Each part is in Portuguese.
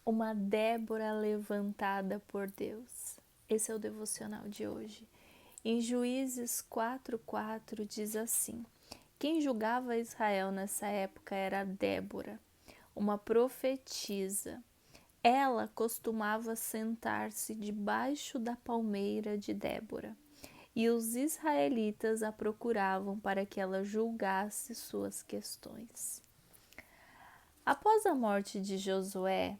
Uma Débora levantada por Deus. Esse é o devocional de hoje. Em Juízes 4:4 diz assim: quem julgava Israel nessa época era Débora, uma profetisa. Ela costumava sentar-se debaixo da palmeira de Débora, e os israelitas a procuravam para que ela julgasse suas questões. Após a morte de Josué,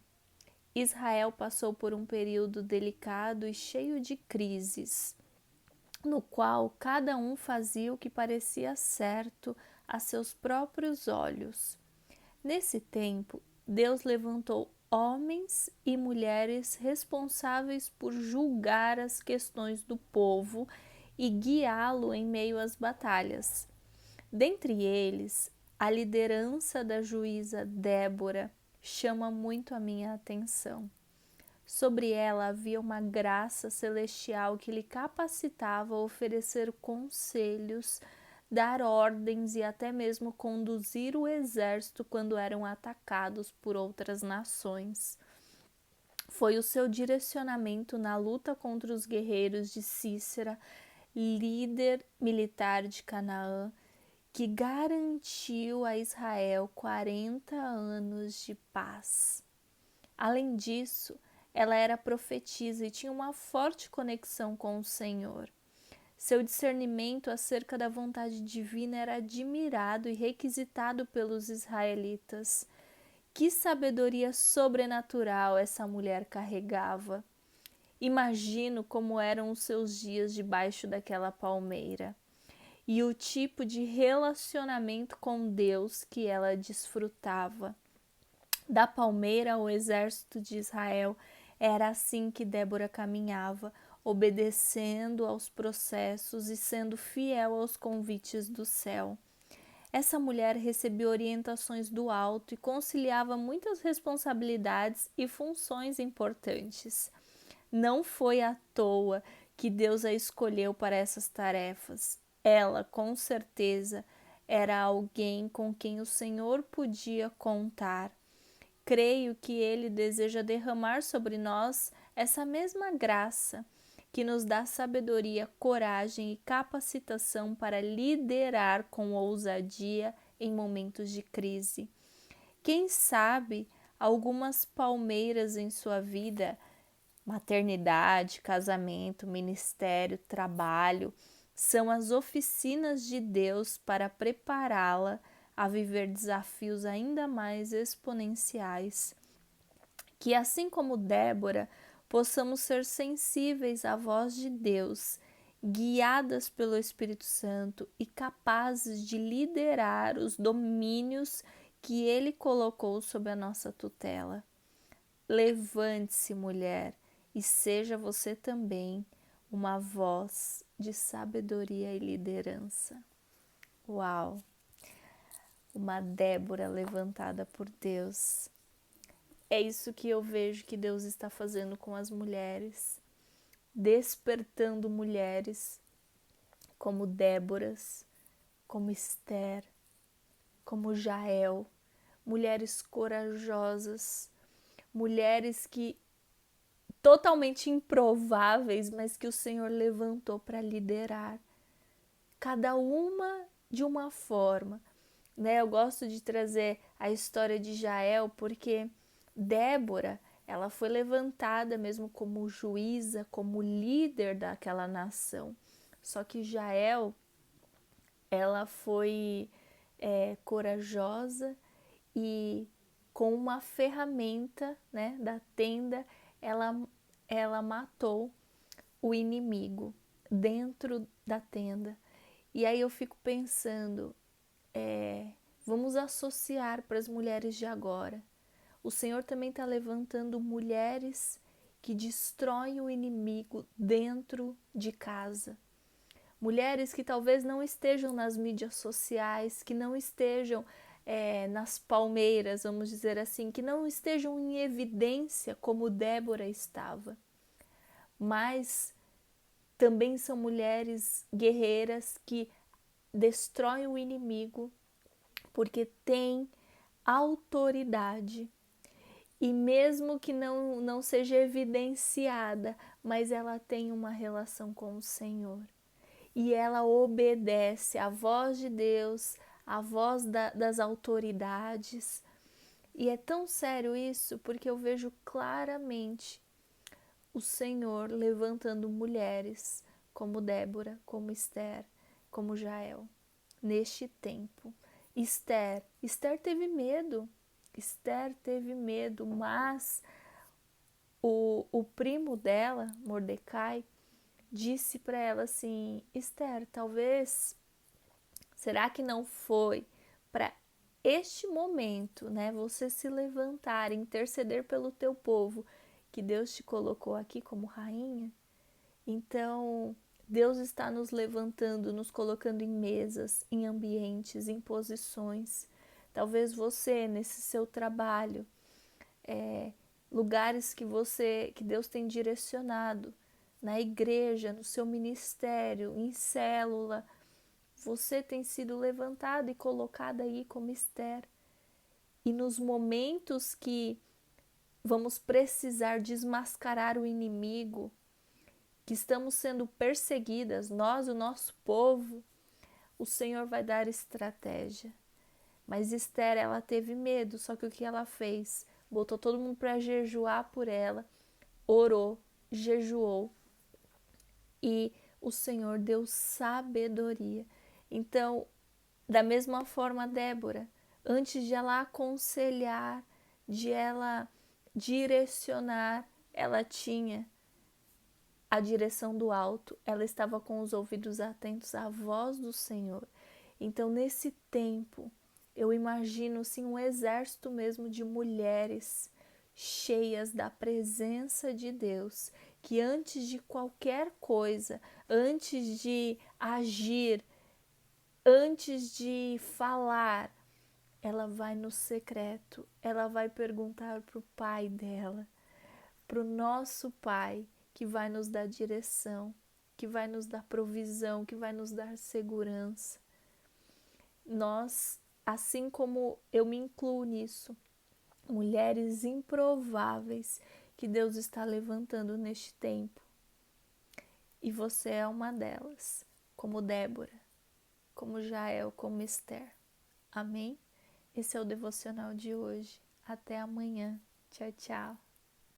Israel passou por um período delicado e cheio de crises, no qual cada um fazia o que parecia certo a seus próprios olhos. Nesse tempo, Deus levantou homens e mulheres responsáveis por julgar as questões do povo e guiá-lo em meio às batalhas. Dentre eles, a liderança da juíza Débora chama muito a minha atenção. Sobre ela havia uma graça celestial que lhe capacitava a oferecer conselhos, dar ordens e até mesmo conduzir o exército quando eram atacados por outras nações. Foi o seu direcionamento na luta contra os guerreiros de Císera, líder militar de Canaã, que garantiu a Israel 40 anos de paz. Além disso, ela era profetisa e tinha uma forte conexão com o Senhor. Seu discernimento acerca da vontade divina era admirado e requisitado pelos israelitas. Que sabedoria sobrenatural essa mulher carregava! Imagino como eram os seus dias debaixo daquela palmeira e o tipo de relacionamento com Deus que ela desfrutava. Da palmeira ao exército de Israel, era assim que Débora caminhava, obedecendo aos processos e sendo fiel aos convites do céu. Essa mulher recebeu orientações do alto e conciliava muitas responsabilidades e funções importantes. Não foi à toa que Deus a escolheu para essas tarefas. Ela, com certeza, era alguém com quem o Senhor podia contar. Creio que Ele deseja derramar sobre nós essa mesma graça, que nos dá sabedoria, coragem e capacitação para liderar com ousadia em momentos de crise. Quem sabe algumas palmeiras em sua vida, maternidade, casamento, ministério, trabalho, são as oficinas de Deus para prepará-la a viver desafios ainda mais exponenciais. Que assim como Débora, possamos ser sensíveis à voz de Deus, guiadas pelo Espírito Santo e capazes de liderar os domínios que Ele colocou sob a nossa tutela. Levante-se, mulher, e seja você também uma voz de sabedoria e liderança. Uau! Uma Débora levantada por Deus. É isso que eu vejo que Deus está fazendo com as mulheres, despertando mulheres como Déboras, como Esther, como Jael, mulheres corajosas, mulheres que totalmente improváveis, mas que o Senhor levantou para liderar, cada uma de uma forma, né? Eu gosto de trazer a história de Jael porque Débora, ela foi levantada mesmo como juíza, como líder daquela nação. Só que Jael, ela foi corajosa e com uma ferramenta, né, da tenda, ela matou o inimigo dentro da tenda. E aí eu fico pensando, vamos associar para as mulheres de agora. O Senhor também está levantando mulheres que destroem o inimigo dentro de casa. Mulheres que talvez não estejam nas mídias sociais, que não estejam nas palmeiras, vamos dizer assim, que não estejam em evidência como Débora estava. Mas também são mulheres guerreiras que destroem o inimigo porque têm autoridade. E mesmo que não seja evidenciada, mas ela tem uma relação com o Senhor. E ela obedece à voz de Deus, à voz das autoridades. E é tão sério isso porque eu vejo claramente o Senhor levantando mulheres como Débora, como Esther, como Jael, neste tempo. Esther teve medo. Esther teve medo, mas o primo dela, Mordecai, disse para ela assim: Esther, talvez, será que não foi para este momento, né, você se levantar, interceder pelo teu povo, que Deus te colocou aqui como rainha? Então, Deus está nos levantando, nos colocando em mesas, em ambientes, em posições. Talvez você, nesse seu trabalho, lugares que Deus tem direcionado, na igreja, no seu ministério, em célula, você tem sido levantado e colocado aí como Esther. E nos momentos que vamos precisar desmascarar o inimigo, que estamos sendo perseguidas, nós, o nosso povo, o Senhor vai dar estratégia. Mas Esther, ela teve medo, só que o que ela fez? Botou todo mundo para jejuar por ela, orou, jejuou e o Senhor deu sabedoria. Então, da mesma forma, Débora, antes de ela aconselhar, de ela direcionar, ela tinha a direção do alto, ela estava com os ouvidos atentos à voz do Senhor. Então, nesse tempo, eu imagino sim um exército mesmo de mulheres cheias da presença de Deus, que antes de qualquer coisa, antes de agir, antes de falar, ela vai no secreto, ela vai perguntar para o pai dela, para o nosso pai, que vai nos dar direção, que vai nos dar provisão, que vai nos dar segurança. Nós, assim como eu me incluo nisso, mulheres improváveis que Deus está levantando neste tempo. E você é uma delas, como Débora, como Jael, como Esther. Amém? Esse é o devocional de hoje. Até amanhã. Tchau, tchau.